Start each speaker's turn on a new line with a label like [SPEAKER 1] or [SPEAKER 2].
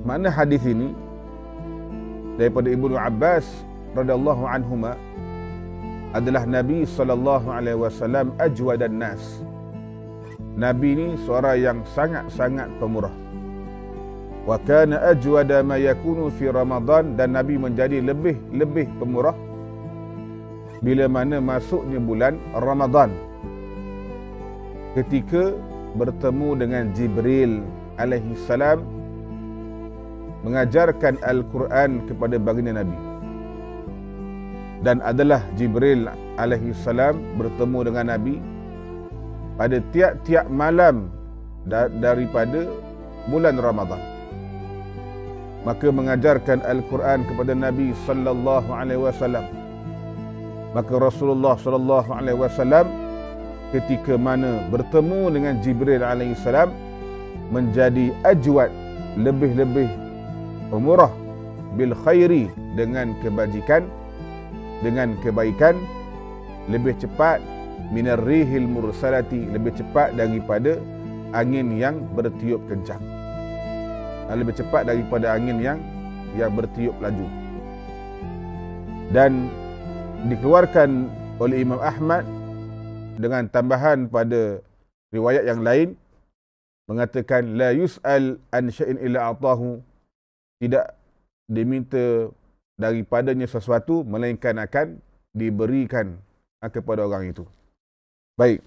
[SPEAKER 1] Makna hadis ini daripada Ibnu Abbas radhiyallahu anhuma adalah Nabi SAW ajwadan nas. Nabi ni seorang yang sangat-sangat pemurah. Wa kana ajwada ma yakunu fi Ramadan, dan Nabi menjadi lebih pemurah bila mana masuknya bulan Ramadan, ketika bertemu dengan Jibril alaihi salam mengajarkan Al-Quran kepada baginda Nabi. Dan adalah Jibril alaihi salam bertemu dengan Nabi pada tiap-tiap malam daripada bulan Ramadan. Maka mengajarkan Al-Quran kepada Nabi sallallahu alaihi wasallam. Maka Rasulullah sallallahu alaihi wasallam ketika mana bertemu dengan Jibril alaihi salam menjadi ajwad, lebih pemurah, bil khairi, dengan kebajikan, dengan kebaikan, lebih cepat minar rihil mursalati, lebih cepat daripada angin yang bertiup kencang, lebih cepat daripada angin yang bertiup laju. Dan dikeluarkan oleh Imam Ahmad dengan tambahan pada riwayat yang lain mengatakan la yus'al an syai'in illa atahu, tidak diminta daripadanya sesuatu melainkan akan diberikan kepada orang itu. Baik.